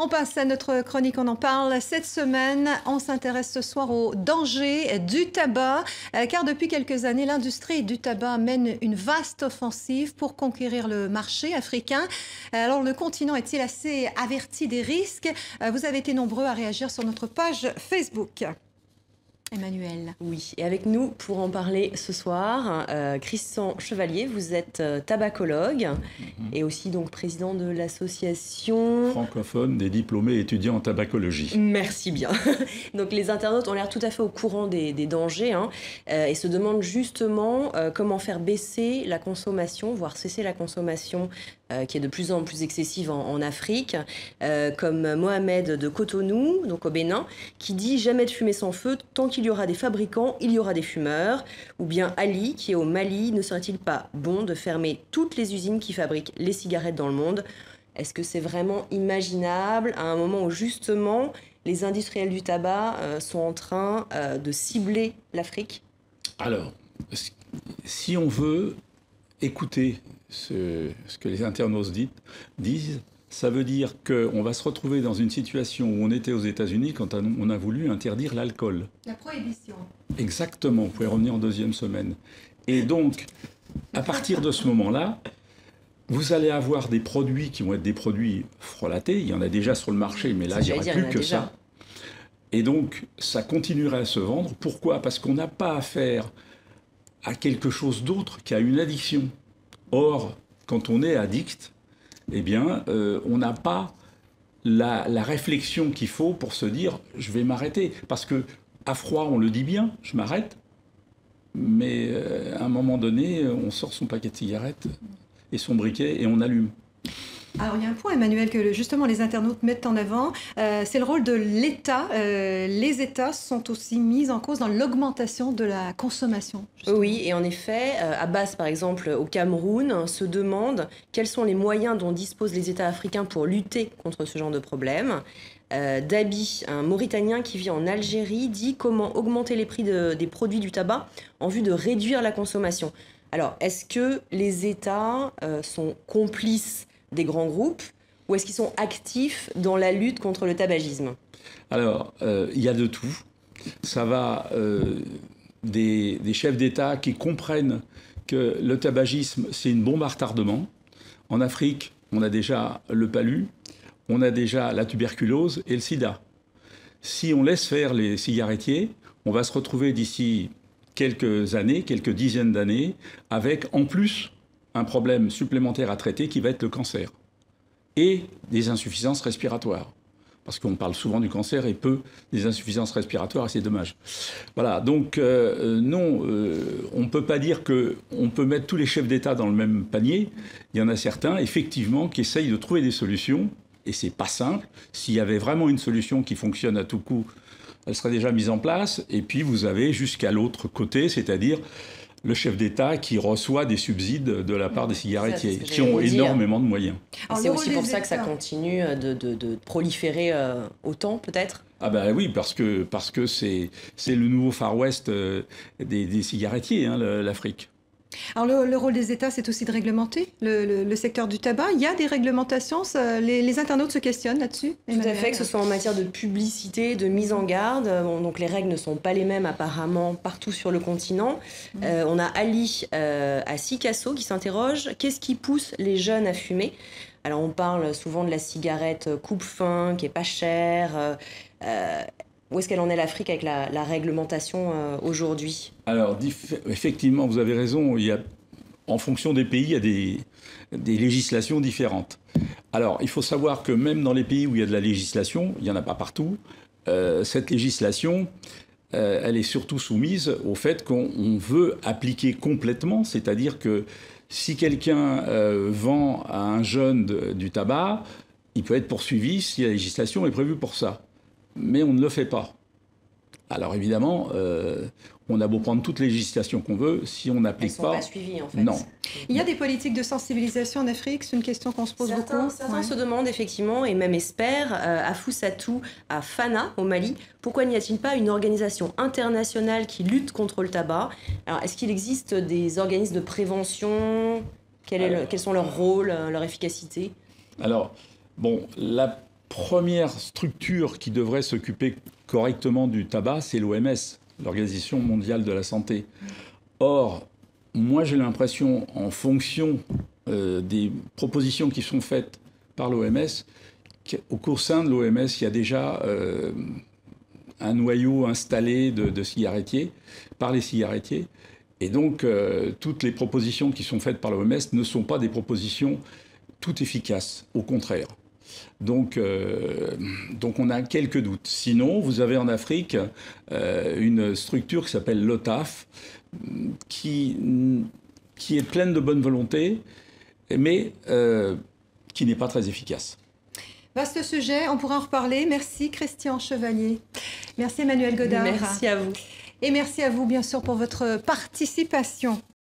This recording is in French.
On passe à notre chronique, on en parle. Cette semaine, on s'intéresse ce soir aux dangers du tabac, car depuis quelques années, l'industrie du tabac mène une vaste offensive pour conquérir le marché africain. Alors, le continent est-il assez averti des risques? Vous avez été nombreux à réagir sur notre page Facebook. Emmanuel. Oui, et avec nous pour en parler ce soir, Christian Chevalier, vous êtes tabacologue et aussi donc président de l'association francophone des diplômés étudiants en tabacologie. Merci bien. Donc les internautes ont l'air tout à fait au courant des dangers et se demandent justement comment faire baisser la consommation, voire cesser la consommation qui est de plus en plus excessive en Afrique, comme Mohamed de Cotonou, donc au Bénin, qui dit « Jamais de fumée sans feu, tant qu'il y aura des fabricants, il y aura des fumeurs », ou bien Ali, qui est au Mali, « Ne serait-il pas bon de fermer toutes les usines qui fabriquent les cigarettes dans le monde ?» Est-ce que c'est vraiment imaginable à un moment où justement les industriels du tabac sont en train de cibler l'Afrique? Alors, si on veut écouter ce que les internautes disent, ça veut dire qu'on va se retrouver dans une situation où on était aux États-Unis quand on a voulu interdire l'alcool. La prohibition. Exactement, vous pouvez revenir en deuxième semaine. Et donc, à partir de ce moment-là, vous allez avoir des produits qui vont être des produits frelatés. Il y en a déjà sur le marché, mais là, il n'y aura plus que ça. Et donc, ça continuerait à se vendre. Pourquoi? Parce qu'on n'a pas affaire à quelque chose d'autre qu'à une addiction. Or, quand on est addict, eh bien, on n'a pas la réflexion qu'il faut pour se dire « je vais m'arrêter ». Parce qu'à froid, on le dit bien, je m'arrête. Mais à un moment donné, on sort son paquet de cigarettes et son briquet et on allume. Alors, il y a un point, Emmanuel, que justement les internautes mettent en avant, c'est le rôle de l'État. Les États sont aussi mis en cause dans l'augmentation de la consommation. Justement. Oui, et en effet, Abbas, par exemple, au Cameroun, se demande quels sont les moyens dont disposent les États africains pour lutter contre ce genre de problème. Dabi, un Mauritanien qui vit en Algérie, dit comment augmenter les prix des produits du tabac en vue de réduire la consommation. Alors, est-ce que les États sont complices des grands groupes, ou est-ce qu'ils sont actifs dans la lutte contre le tabagisme? Alors, il y a de tout. Ça va des chefs d'État qui comprennent que le tabagisme, c'est une bombe à retardement. En Afrique, on a déjà le palu, on a déjà la tuberculose et le sida. Si on laisse faire les cigarettiers, on va se retrouver d'ici quelques années, quelques dizaines d'années, avec en plus un problème supplémentaire à traiter qui va être le cancer et des insuffisances respiratoires. Parce qu'on parle souvent du cancer et peu des insuffisances respiratoires et c'est dommage. Voilà, donc non, on ne peut pas dire qu'on peut mettre tous les chefs d'État dans le même panier. Il y en a certains, effectivement, qui essayent de trouver des solutions et c'est pas simple. S'il y avait vraiment une solution qui fonctionne à tout coup, elle serait déjà mise en place. Et puis vous avez jusqu'à l'autre côté, c'est-à-dire le chef d'État qui reçoit des subsides de la part des cigarettiers, qui ont énormément de moyens. C'est aussi pour ça que ça continue de proliférer autant, peut-être? Ah ben oui, parce que c'est le nouveau Far West des cigarettiers, hein, l'Afrique. Alors le rôle des États, c'est aussi de réglementer le secteur du tabac. Il y a des réglementations, les internautes se questionnent là-dessus. Tout à fait, que ce soit en matière de publicité, de mise en garde. Bon, donc les règles ne sont pas les mêmes apparemment partout sur le continent. On a Ali à Sikasso qui s'interroge, qu'est-ce qui pousse les jeunes à fumer? Alors on parle souvent de la cigarette coupe-faim qui est pas chère. Où est-ce qu'elle en est l'Afrique avec la réglementation aujourd'hui? Alors, effectivement, vous avez raison. En fonction des pays, il y a des législations différentes. Alors, il faut savoir que même dans les pays où il y a de la législation, il n'y en a pas partout, cette législation, elle est surtout soumise au fait qu'on veut appliquer complètement, c'est-à-dire que si quelqu'un vend à un jeune du tabac, il peut être poursuivi si la législation est prévue pour ça. Mais on ne le fait pas. Alors évidemment, on a beau prendre toute législation qu'on veut, si on n'applique pas... Elles ne sont pas suivies, en fait. Non. Il y a des politiques de sensibilisation en Afrique, c'est une question qu'on se pose beaucoup. Certains se demandent effectivement, et même espèrent, à Fussatou, à Fana, au Mali, pourquoi n'y a-t-il pas une organisation internationale qui lutte contre le tabac? Alors, est-ce qu'il existe des organismes de prévention? Quels sont leurs rôles, leur efficacité? Alors, bon, première structure qui devrait s'occuper correctement du tabac, c'est l'OMS, l'Organisation mondiale de la santé. Or, moi j'ai l'impression, en fonction des propositions qui sont faites par l'OMS, qu'au sein de l'OMS, il y a déjà un noyau installé de cigarettiers, par les cigarettiers. Et donc, toutes les propositions qui sont faites par l'OMS ne sont pas des propositions toutes efficaces, au contraire. Donc on a quelques doutes. Sinon, vous avez en Afrique une structure qui s'appelle l'OTAF, qui est pleine de bonne volonté, mais qui n'est pas très efficace. Vaste sujet, on pourra en reparler. Merci Christian Chevalier. Merci Emmanuel Godard. Merci à vous. Et merci à vous, bien sûr, pour votre participation.